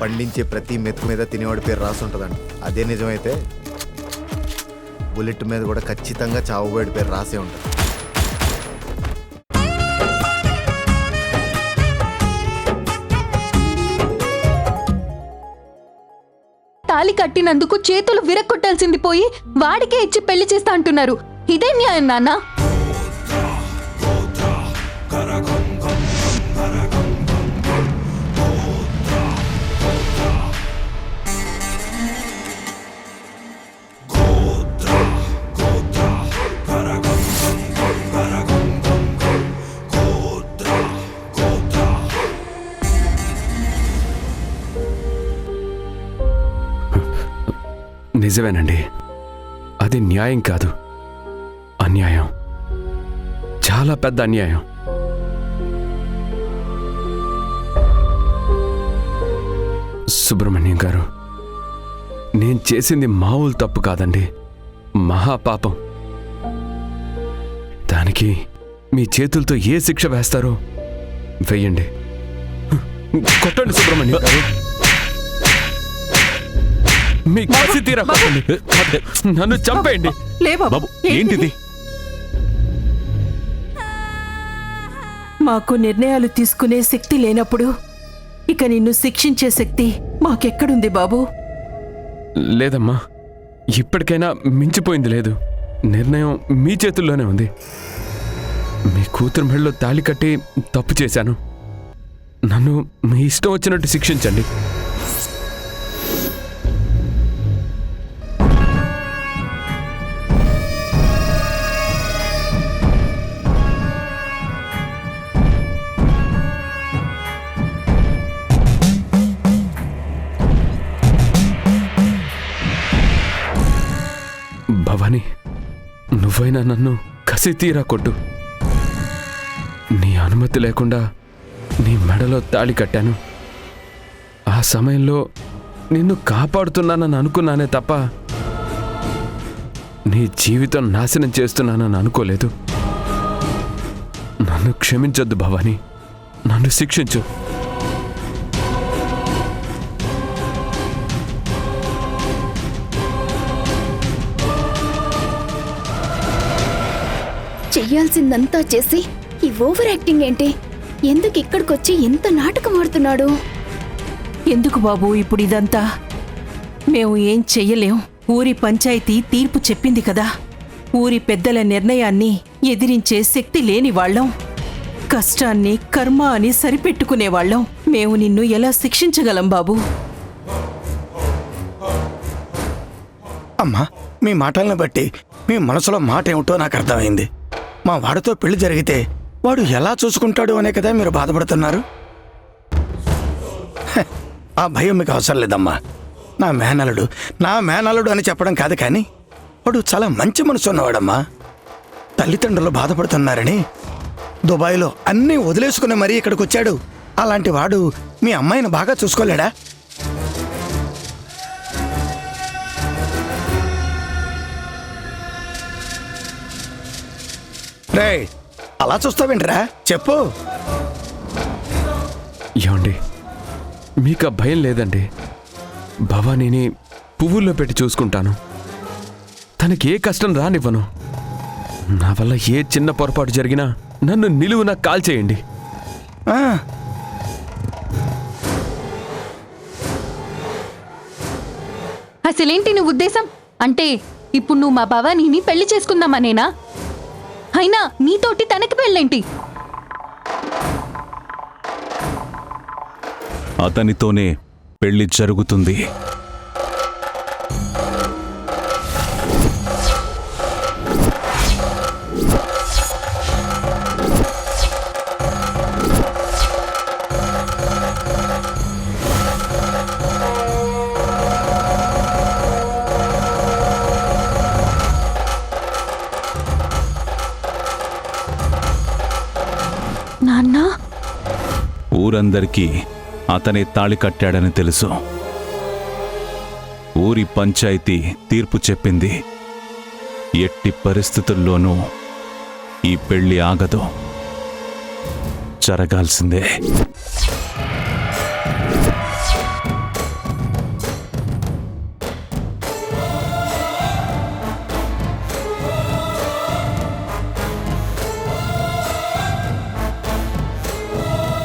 పండించే ప్రతి మెతుకు మీద తినేవాడి పేరు రాసి ఉంటుందండి. అదే నిజమైతే బుల్లెట్ మీద కూడా ఖచ్చితంగా చావుబోయేడి పేరు రాసే ఉంటుంది. తాళి కట్టినందుకు చేతులు విరక్కొట్టాల్సింది పోయి వాడికే ఇచ్చి పెళ్లి చేస్తా అంటున్నారు. ఇదే న్యాయం నాన్న? నిజమేనండి, అది న్యాయం కాదు, అన్యాయం, చాలా పెద్ద అన్యాయం. సుబ్రహ్మణ్యం గారు, నేను చేసింది మామూలు తప్పు కాదండి, మహాపాపం. దానికి మీ చేతులతో ఏ శిక్ష వేస్తారో వెయ్యండి. కొట్టండి సుబ్రహ్మణ్యం గారు, మీ కసి తీరా కొట్టండి, నన్ను చంపేయండి. బాబు, ఏంటిది? మాకు నిర్ణయాలు తీసుకునే శక్తి లేనప్పుడు ఇక నిన్ను శిక్షించే శక్తి మాకెక్కడుంది బాబు? లేదమ్మా, ఇప్పటికైనా మించిపోయింది లేదు. నిర్ణయం మీ చేతుల్లోనే ఉంది. మీ కూతురు మెడలో తాళి కట్టి తప్పు చేశాను. నన్ను మీ ఇష్టం వచ్చినట్టు శిక్షించండి. భవాని, నువ్వైనా నన్ను కసి తీరా కొట్టు. నీ అనుమతి లేకుండా నీ మెడలో తాళి కట్టాను. ఆ సమయంలో నిన్ను కాపాడుతున్నానని అనుకున్నానే తప్ప నీ జీవితం నాశనం చేస్తున్నానని అనుకోలేదు. నన్ను క్షమించొద్దు భవాని, నన్ను శిక్షించు. చెయ్యాల్సిందంతా చేసి ఈ ఓవర్ యాక్టింగ్ ఏంటి? ఎందుకు ఇక్కడికొచ్చి ఎంత నాటకం ఆడుతున్నాడు? ఎందుకు బాబు ఇప్పుడు ఇదంతా? మేము ఏం చెయ్యలేం. ఊరి పంచాయతీ తీర్పు చెప్పింది కదా. ఊరి పెద్దల నిర్ణయాన్ని ఎదిరించే శక్తి లేని వాళ్ళం. కష్టాన్ని కర్మ అని సరిపెట్టుకునేవాళ్ళం. మేము నిన్ను ఎలా శిక్షించగలం బాబు? అమ్మా, మీ మాటలను బట్టి మీ మనసులో మాట ఏమిటో నాకు అర్థమైంది. మా వాడితో పెళ్లి జరిగితే వాడు ఎలా చూసుకుంటాడు అనే కదా మీరు బాధపడుతున్నారు. ఆ భయం మీకు అవసరం లేదమ్మా. నా మేనలుడు అని చెప్పడం కాదు, కానీ వాడు చాలా మంచి మనసు ఉన్నవాడమ్మా. తల్లిదండ్రులు బాధపడుతున్నారని దుబాయ్లో అన్నీ వదిలేసుకుని మరీ ఇక్కడికి వచ్చాడు. అలాంటి వాడు మీ అమ్మాయిని బాగా చూసుకోలేడా? రే, అలా చూస్తావేంట్రా? చెప్పు. ఏమండి, మీకు ఆ భయం లేదండి. భవానీని పువ్వుల్లో పెట్టి చూసుకుంటాను. తనకి ఏ కష్టం రానివ్వను. నా వల్ల ఏ చిన్న పొరపాటు జరిగినా నన్ను నిలువున కాల్చేయండి. అసలేంటి నీ ఉద్దేశం? అంటే ఇప్పుడు నువ్వు మా భవానీని పెళ్లి చేసుకుందామనేనా? అయినా నీతోటి తనకి పెళ్ళేంటి? అతనితోనే పెళ్లి జరుగుతుంది. నాన్నా, ఊరందరికీ అతనే తాళి కట్టాడని తెలుసు. ఊరి పంచాయతీ తీర్పు చెప్పింది. ఎట్టి పరిస్థితుల్లోనూ ఈ పెళ్లి ఆగదు, జరగాల్సిందే.